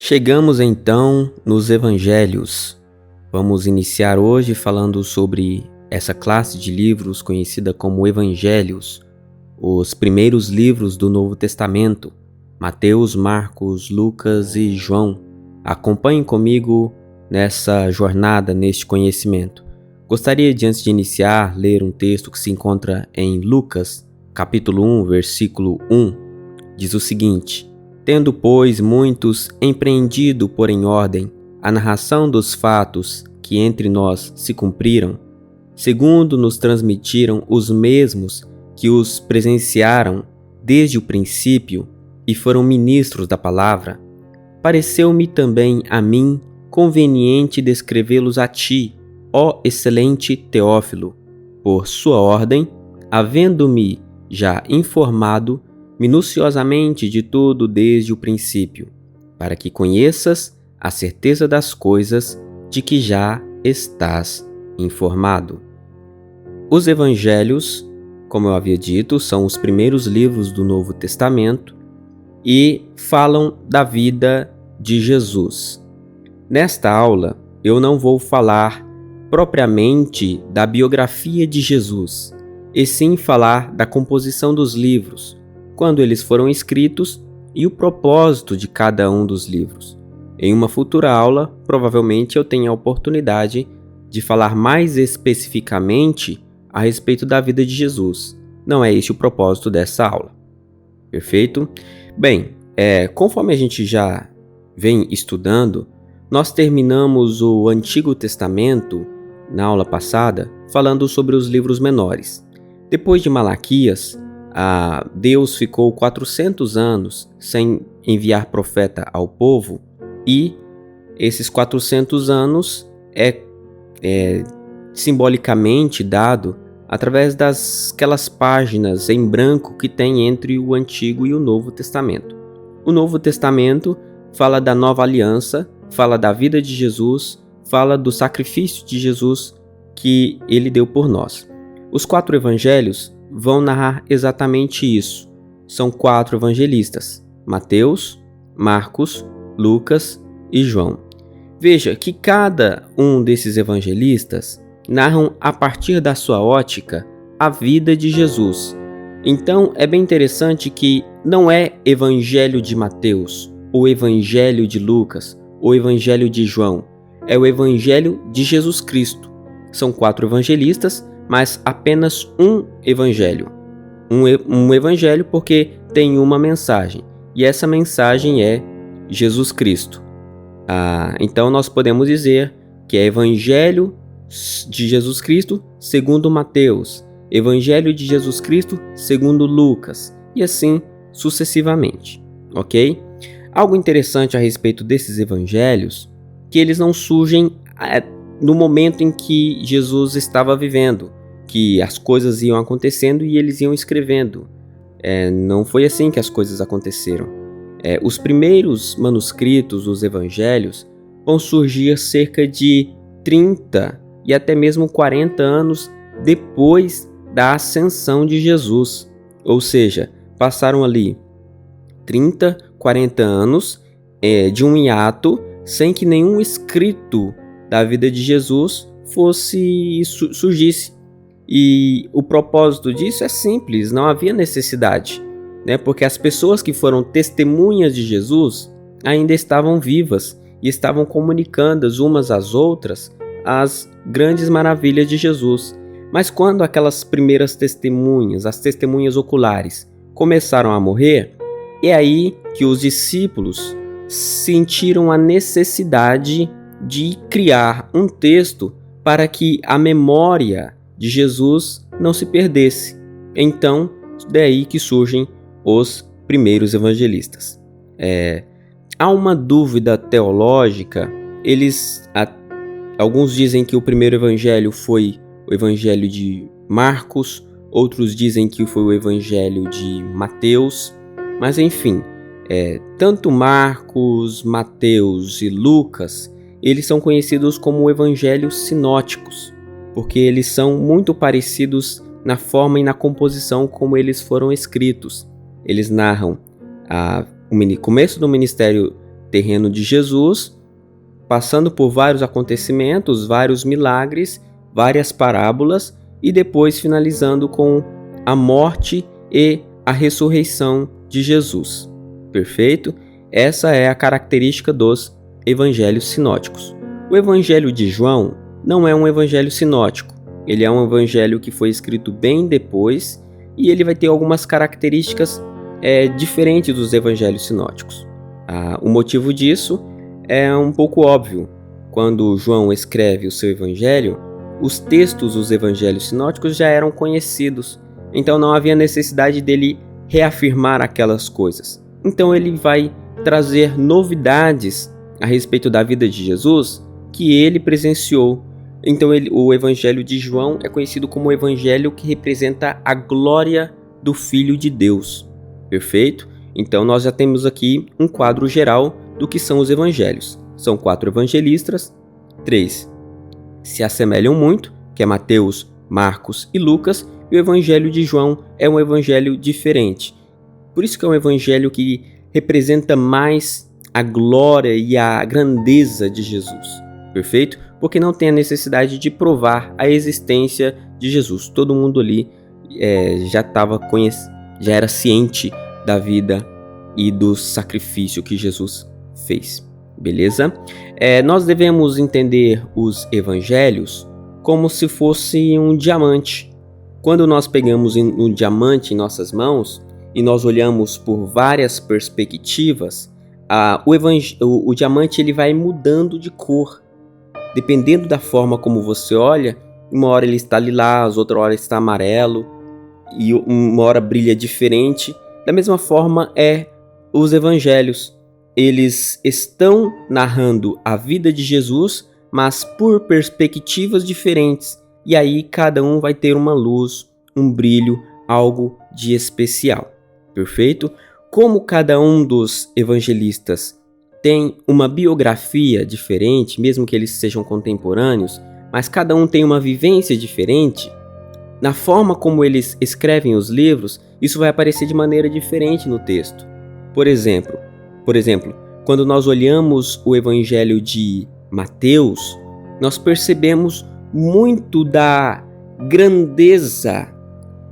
Chegamos então nos Evangelhos. Vamos iniciar hoje falando sobre essa classe de livros conhecida como Evangelhos, os primeiros livros do Novo Testamento: Mateus, Marcos, Lucas e João. Acompanhem comigo nessa jornada, neste conhecimento. Gostaria de, antes de iniciar, ler um texto que se encontra em Lucas, capítulo 1, versículo 1. Diz o seguinte: Tendo, pois, muitos empreendido por em ordem a narração dos fatos que entre nós se cumpriram, segundo nos transmitiram os mesmos que os presenciaram desde o princípio e foram ministros da palavra, pareceu-me também a mim conveniente descrevê-los a ti, ó excelente Teófilo, por sua ordem, havendo-me já informado minuciosamente de tudo desde o princípio, para que conheças a certeza das coisas de que já estás informado. Os Evangelhos, como eu havia dito, são os primeiros livros do Novo Testamento e falam da vida de Jesus. Nesta aula, eu não vou falar propriamente da biografia de Jesus, e sim falar da composição dos livros, quando eles foram escritos e o propósito de cada um dos livros. Em uma futura aula, provavelmente eu tenha a oportunidade de falar mais especificamente a respeito da vida de Jesus. Não é este o propósito dessa aula. Perfeito? Bem, conforme a gente já vem estudando, nós terminamos o Antigo Testamento, na aula passada, falando sobre os livros menores. Depois de Malaquias, Deus ficou 400 anos sem enviar profeta ao povo, e esses 400 anos é simbolicamente dado através daquelas páginas em branco que tem entre o Antigo e o Novo Testamento. O Novo Testamento fala da nova aliança, fala da vida de Jesus, fala do sacrifício de Jesus que ele deu por nós. Os 4 evangelhos vão narrar exatamente isso. São 4 evangelistas: Mateus, Marcos, Lucas e João. Veja que cada um desses evangelistas narram, a partir da sua ótica, a vida de Jesus. Então é bem interessante que não é Evangelho de Mateus, ou Evangelho de Lucas, ou Evangelho de João. É o Evangelho de Jesus Cristo. São 4 evangelistas, mas apenas um evangelho. Um evangelho porque tem uma mensagem, e essa mensagem é Jesus Cristo. Então nós podemos dizer que é Evangelho de Jesus Cristo segundo Mateus, Evangelho de Jesus Cristo segundo Lucas, e assim sucessivamente, ok? Algo interessante a respeito desses evangelhos, que eles não surgem no momento em que Jesus estava vivendo, que as coisas iam acontecendo e eles iam escrevendo. Não foi assim que as coisas aconteceram. Os primeiros manuscritos dos evangelhos vão surgir cerca de 30 e até mesmo 40 anos depois da ascensão de Jesus. Ou seja, passaram ali 30, 40 anos de um hiato sem que nenhum escrito da vida de Jesus surgisse. E o propósito disso é simples: não havia necessidade, porque as pessoas que foram testemunhas de Jesus ainda estavam vivas e estavam comunicando umas às outras as grandes maravilhas de Jesus. Mas quando aquelas primeiras testemunhas, as testemunhas oculares, começaram a morrer, é aí que os discípulos sentiram a necessidade de criar um texto para que a memória de Jesus não se perdesse. Então, daí que surgem os primeiros evangelistas. Há uma dúvida teológica. Alguns dizem que o primeiro evangelho foi o evangelho de Marcos, outros dizem que foi o evangelho de Mateus, mas enfim, tanto Marcos, Mateus e Lucas, eles são conhecidos como evangelhos sinóticos, porque eles são muito parecidos na forma e na composição como eles foram escritos. Eles narram o começo do ministério terreno de Jesus, passando por vários acontecimentos, vários milagres, várias parábolas e depois finalizando com a morte e a ressurreição de Jesus. Perfeito? Essa é a característica dos evangelhos sinóticos. O evangelho de João não é um evangelho sinótico. Ele é um evangelho que foi escrito bem depois e ele vai ter algumas características diferentes dos evangelhos sinóticos. O motivo disso é um pouco óbvio. Quando João escreve o seu evangelho, os textos dos evangelhos sinóticos já eram conhecidos, então não havia necessidade dele reafirmar aquelas coisas. Então ele vai trazer novidades a respeito da vida de Jesus que ele presenciou. Então o evangelho de João é conhecido como o evangelho que representa a glória do Filho de Deus. Perfeito? Então nós já temos aqui um quadro geral do que são os evangelhos. São 4 evangelistas, 3 se assemelham muito, que é Mateus, Marcos e Lucas, e o evangelho de João é um evangelho diferente. Por isso que é um evangelho que representa mais a glória e a grandeza de Jesus. Perfeito? Porque não tem a necessidade de provar a existência de Jesus. Todo mundo ali já era ciente da vida e do sacrifício que Jesus fez. Beleza? Nós devemos entender os evangelhos como se fosse um diamante. Quando nós pegamos um diamante em nossas mãos e nós olhamos por várias perspectivas, o diamante ele vai mudando de cor. Dependendo da forma como você olha, uma hora ele está lilás, outra hora está amarelo e uma hora brilha diferente. Da mesma forma os evangelhos. Eles estão narrando a vida de Jesus, mas por perspectivas diferentes. E aí cada um vai ter uma luz, um brilho, algo de especial. Perfeito? Como cada um dos evangelistas tem uma biografia diferente, mesmo que eles sejam contemporâneos, mas cada um tem uma vivência diferente, na forma como eles escrevem os livros, isso vai aparecer de maneira diferente no texto. Por exemplo, quando nós olhamos o evangelho de Mateus, nós percebemos muito da grandeza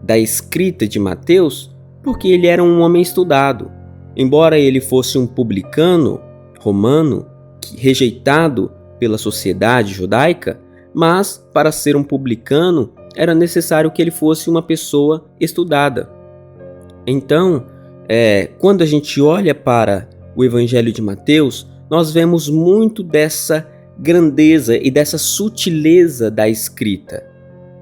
da escrita de Mateus, porque ele era um homem estudado. Embora ele fosse um publicano romano, rejeitado pela sociedade judaica, mas para ser um publicano era necessário que ele fosse uma pessoa estudada. Então, quando a gente olha para o Evangelho de Mateus, nós vemos muito dessa grandeza e dessa sutileza da escrita.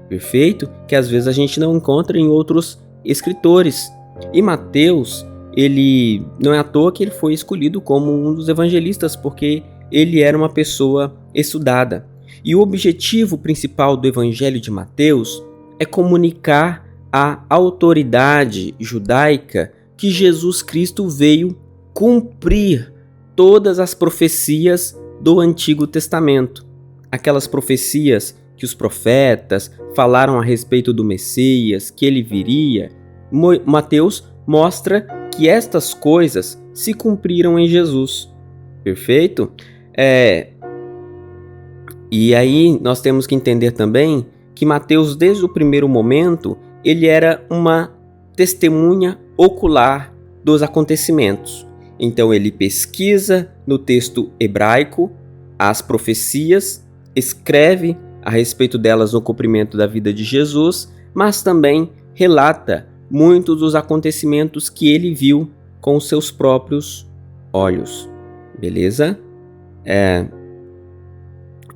Perfeito? Que às vezes a gente não encontra em outros escritores. E Mateus, ele não é à toa que ele foi escolhido como um dos evangelistas, porque ele era uma pessoa estudada. E o objetivo principal do Evangelho de Mateus é comunicar à autoridade judaica que Jesus Cristo veio cumprir todas as profecias do Antigo Testamento. Aquelas profecias que os profetas falaram a respeito do Messias, que ele viria. Mateus mostra que estas coisas se cumpriram em Jesus. Perfeito? E aí nós temos que entender também que Mateus, desde o primeiro momento, ele era uma testemunha ocular dos acontecimentos. Então ele pesquisa no texto hebraico as profecias, escreve a respeito delas no cumprimento da vida de Jesus, mas também relata muitos dos acontecimentos que ele viu com os seus próprios olhos. Beleza?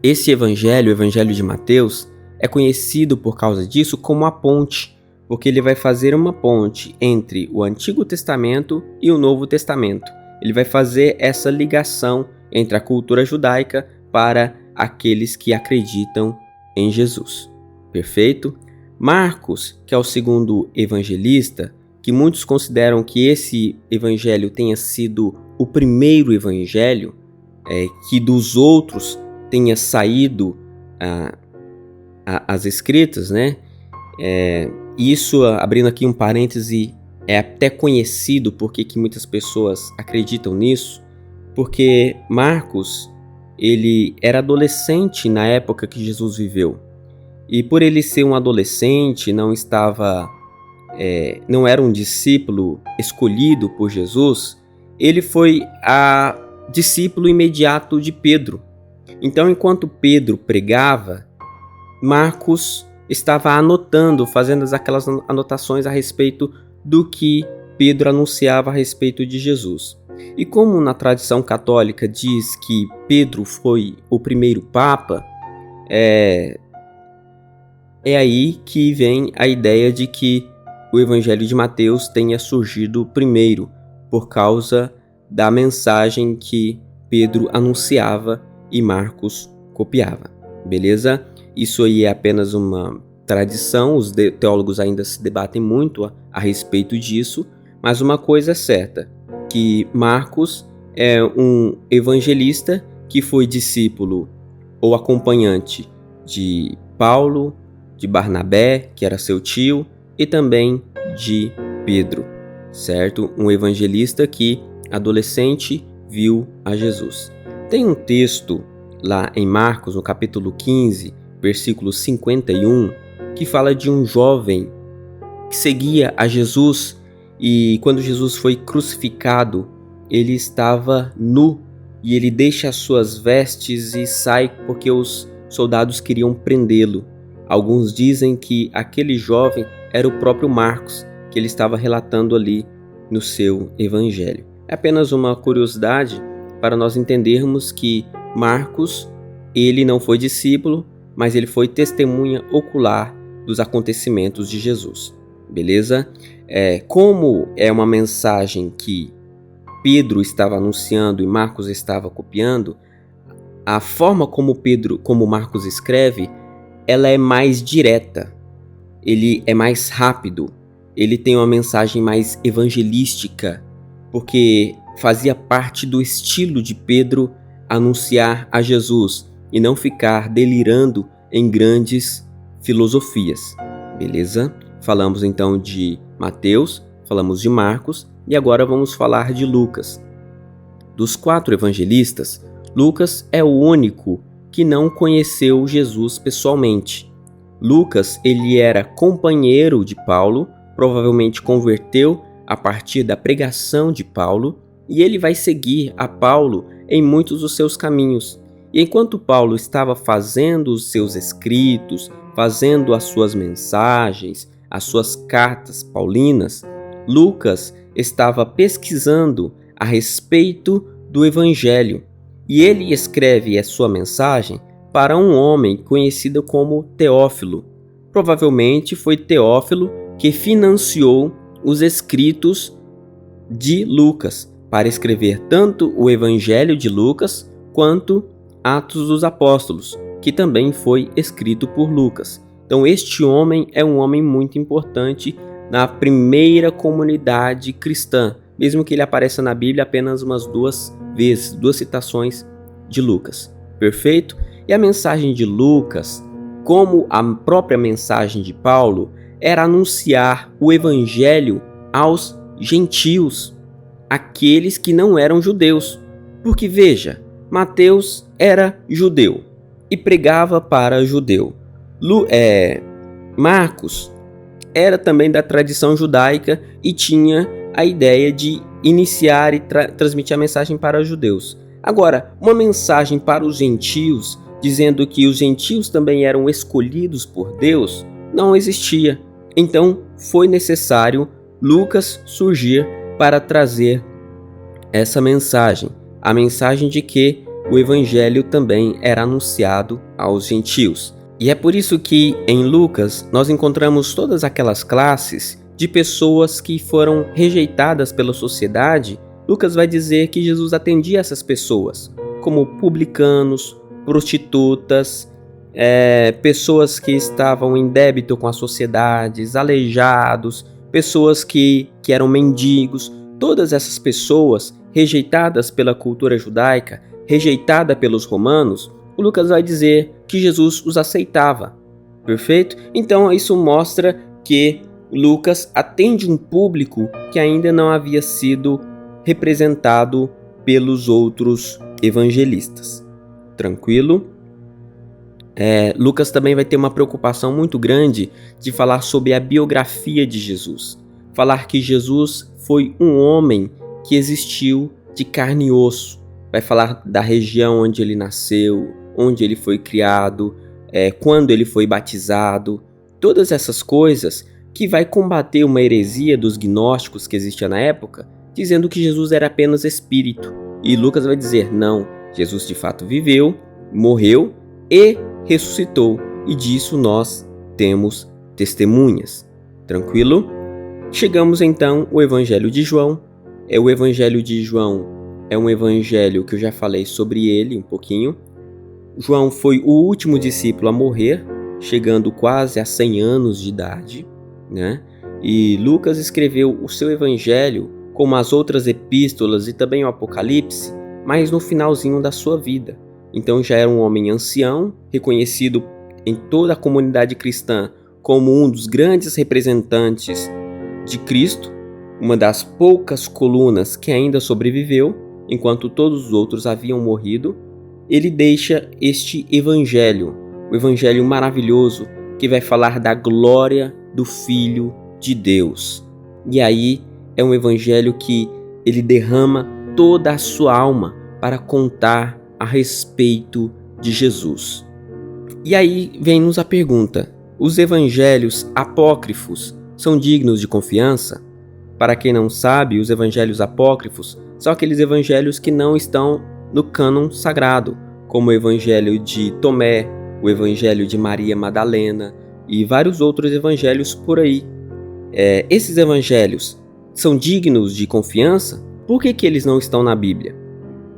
Esse evangelho, o evangelho de Mateus, é conhecido por causa disso como a ponte, porque ele vai fazer uma ponte entre o Antigo Testamento e o Novo Testamento. Ele vai fazer essa ligação entre a cultura judaica para aqueles que acreditam em Jesus. Perfeito? Marcos, que é o segundo evangelista, que muitos consideram que esse evangelho tenha sido o primeiro evangelho, que dos outros tenha saído as escritas, né? Isso, abrindo aqui um parêntese, é até conhecido porque que muitas pessoas acreditam nisso, porque Marcos, ele era adolescente na época que Jesus viveu. E por ele ser um adolescente, não era um discípulo escolhido por Jesus, ele foi discípulo imediato de Pedro. Então, enquanto Pedro pregava, Marcos estava anotando, fazendo aquelas anotações a respeito do que Pedro anunciava a respeito de Jesus. E como na tradição católica diz que Pedro foi o primeiro papa, é aí que vem a ideia de que o Evangelho de Mateus tenha surgido primeiro, por causa da mensagem que Pedro anunciava e Marcos copiava. Beleza? Isso aí é apenas uma tradição, os teólogos ainda se debatem muito a respeito disso, mas uma coisa é certa, que Marcos é um evangelista que foi discípulo ou acompanhante de Paulo, de Barnabé, que era seu tio, e também de Pedro, certo? Um evangelista que, adolescente, viu a Jesus. Tem um texto lá em Marcos, no capítulo 15, versículo 51, que fala de um jovem que seguia a Jesus e quando Jesus foi crucificado, ele estava nu e ele deixa as suas vestes e sai porque os soldados queriam prendê-lo. Alguns dizem que aquele jovem era o próprio Marcos, que ele estava relatando ali no seu evangelho. É apenas uma curiosidade para nós entendermos que Marcos, ele não foi discípulo, mas ele foi testemunha ocular dos acontecimentos de Jesus. Beleza? Como é uma mensagem que Pedro estava anunciando e Marcos estava copiando, a forma como Marcos escreve, ela é mais direta, ele é mais rápido, ele tem uma mensagem mais evangelística, porque fazia parte do estilo de Pedro anunciar a Jesus e não ficar delirando em grandes filosofias, beleza? Falamos então de Mateus, falamos de Marcos e agora vamos falar de Lucas. Dos 4 evangelistas, Lucas é o único que não conheceu Jesus pessoalmente. Lucas, ele era companheiro de Paulo, provavelmente converteu a partir da pregação de Paulo, e ele vai seguir a Paulo em muitos dos seus caminhos. E enquanto Paulo estava fazendo os seus escritos, fazendo as suas mensagens, as suas cartas paulinas, Lucas estava pesquisando a respeito do Evangelho. E ele escreve a sua mensagem para um homem conhecido como Teófilo. Provavelmente foi Teófilo que financiou os escritos de Lucas para escrever tanto o Evangelho de Lucas quanto Atos dos Apóstolos, que também foi escrito por Lucas. Então este homem é um homem muito importante na primeira comunidade cristã, mesmo que ele apareça na Bíblia apenas umas 2 vezes, 2 citações de Lucas. Perfeito? E a mensagem de Lucas, como a própria mensagem de Paulo, era anunciar o Evangelho aos gentios, aqueles que não eram judeus. Porque veja, Mateus era judeu e pregava para judeu. Marcos era também da tradição judaica e tinha a ideia de iniciar e transmitir a mensagem para os judeus. Agora, uma mensagem para os gentios, dizendo que os gentios também eram escolhidos por Deus, não existia. Então, foi necessário Lucas surgir para trazer essa mensagem, a mensagem de que o Evangelho também era anunciado aos gentios. E é por isso que em Lucas nós encontramos todas aquelas classes de pessoas que foram rejeitadas pela sociedade. Lucas vai dizer que Jesus atendia essas pessoas, como publicanos, prostitutas, pessoas que estavam em débito com as sociedades, aleijados, pessoas que eram mendigos. Todas essas pessoas rejeitadas pela cultura judaica, rejeitada pelos romanos, o Lucas vai dizer que Jesus os aceitava. Perfeito? Então isso mostra que Lucas atende um público que ainda não havia sido representado pelos outros evangelistas. Tranquilo? Lucas também vai ter uma preocupação muito grande de falar sobre a biografia de Jesus. Falar que Jesus foi um homem que existiu de carne e osso. Vai falar da região onde ele nasceu, onde ele foi criado, quando ele foi batizado. Todas essas coisas que vai combater uma heresia dos gnósticos que existia na época, dizendo que Jesus era apenas espírito. E Lucas vai dizer, não, Jesus de fato viveu, morreu e ressuscitou. E disso nós temos testemunhas. Tranquilo? Chegamos então ao Evangelho de João. O Evangelho de João é um evangelho que eu já falei sobre ele um pouquinho. João foi o último discípulo a morrer, chegando quase a 100 anos de idade, né? E Lucas escreveu o seu evangelho, como as outras epístolas e também o Apocalipse, mas no finalzinho da sua vida. Então já era um homem ancião, reconhecido em toda a comunidade cristã como um dos grandes representantes de Cristo, uma das poucas colunas que ainda sobreviveu, enquanto todos os outros haviam morrido. Ele deixa este evangelho, o evangelho maravilhoso que vai falar da glória do Filho de Deus. E aí é um evangelho que ele derrama toda a sua alma para contar a respeito de Jesus. E aí vem-nos a pergunta: os evangelhos apócrifos são dignos de confiança? Para quem não sabe, os evangelhos apócrifos são aqueles evangelhos que não estão no cânon sagrado, como o evangelho de Tomé, o evangelho de Maria Madalena e vários outros evangelhos por aí. Esses evangelhos são dignos de confiança? Por que eles não estão na Bíblia?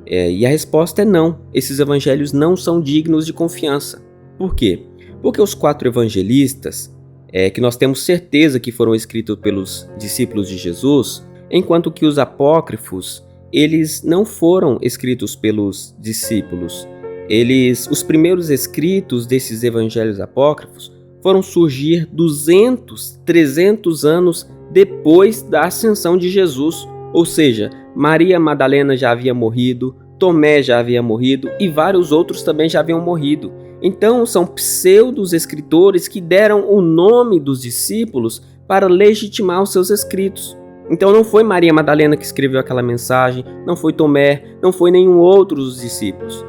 E a resposta é não. Esses evangelhos não são dignos de confiança. Por quê? Porque os 4 evangelistas, que nós temos certeza que foram escritos pelos discípulos de Jesus, enquanto que os apócrifos, eles não foram escritos pelos discípulos. Os primeiros escritos desses evangelhos apócrifos foram surgir 200, 300 anos depois da ascensão de Jesus. Ou seja, Maria Madalena já havia morrido, Tomé já havia morrido e vários outros também já haviam morrido. Então são pseudos escritores que deram o nome dos discípulos para legitimar os seus escritos. Então não foi Maria Madalena que escreveu aquela mensagem, não foi Tomé, não foi nenhum outro dos discípulos.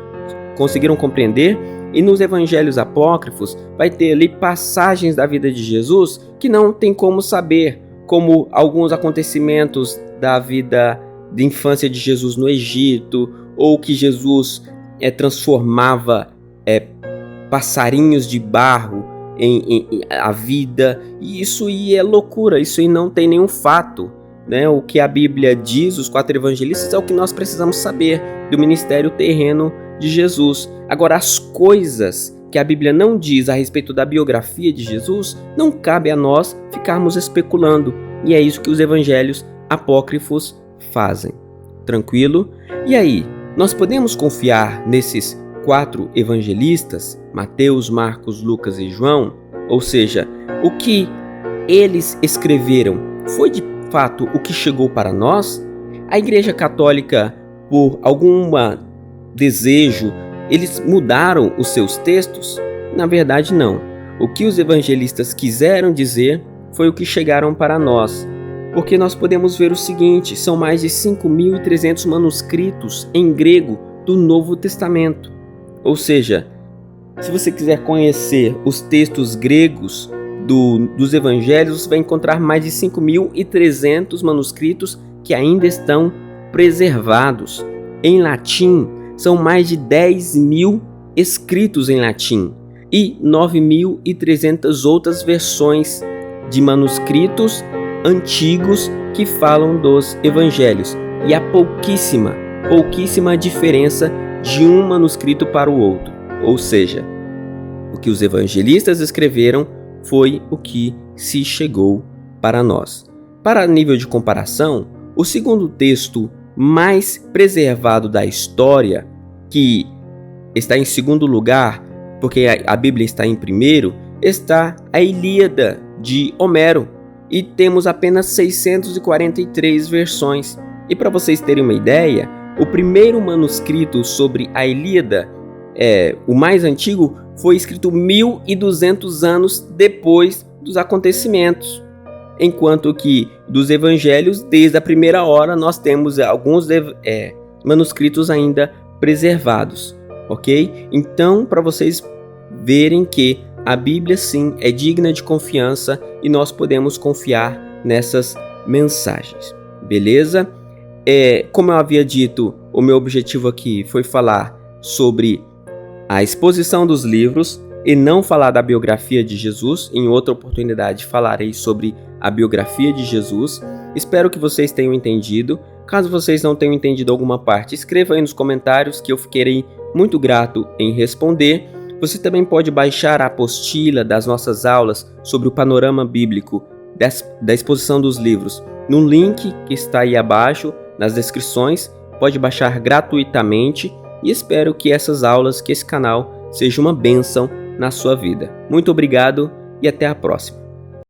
Conseguiram compreender? E nos evangelhos apócrifos vai ter ali passagens da vida de Jesus que não tem como saber, como alguns acontecimentos da vida de infância de Jesus no Egito, ou que Jesus transformava passarinhos de barro em a vida. E isso aí é loucura, isso aí não tem nenhum fato, né? O que a Bíblia diz, os 4 evangelistas, é o que nós precisamos saber do ministério terreno de Jesus. Agora, as coisas que a Bíblia não diz a respeito da biografia de Jesus, não cabe a nós ficarmos especulando. E é isso que os evangelhos apócrifos fazem. Tranquilo? E aí, nós podemos confiar nesses 4 evangelistas, Mateus, Marcos, Lucas e João? Ou seja, o que eles escreveram foi de fato o que chegou para nós? A Igreja Católica, por algum desejo, eles mudaram os seus textos? Na verdade, não. O que os evangelistas quiseram dizer foi o que chegaram para nós. Porque nós podemos ver o seguinte: são mais de 5.300 manuscritos em grego do Novo Testamento. Ou seja, se você quiser conhecer os textos gregos dos evangelhos, você vai encontrar mais de 5.300 manuscritos que ainda estão preservados. Em latim, são mais de 10.000 escritos em latim e 9.300 outras versões de manuscritos antigos que falam dos evangelhos. E há pouquíssima diferença de um manuscrito para o outro. Ou seja, o que os evangelistas escreveram foi o que se chegou para nós. Para nível de comparação, o segundo texto mais preservado da história, que está em segundo lugar, porque a Bíblia está em primeiro, está a Ilíada de Homero, e temos apenas 643 versões. E para vocês terem uma ideia, O primeiro manuscrito sobre a Ilíada, o mais antigo, foi escrito 1200 anos depois dos acontecimentos. Enquanto que dos evangelhos, desde a primeira hora, nós temos alguns manuscritos ainda preservados, ok? Então, para vocês verem que a Bíblia sim é digna de confiança e nós podemos confiar nessas mensagens, beleza? Como eu havia dito, o meu objetivo aqui foi falar sobre a exposição dos livros e não falar da biografia de Jesus. Em outra oportunidade falarei sobre a biografia de Jesus. Espero que vocês tenham entendido. Caso vocês não tenham entendido alguma parte, escreva aí nos comentários que eu ficarei muito grato em responder. Você também pode baixar a apostila das nossas aulas sobre o panorama bíblico da exposição dos livros no link que está aí abaixo nas descrições. Pode baixar gratuitamente e espero que essas aulas, que esse canal seja uma bênção na sua vida. Muito obrigado e até a próxima.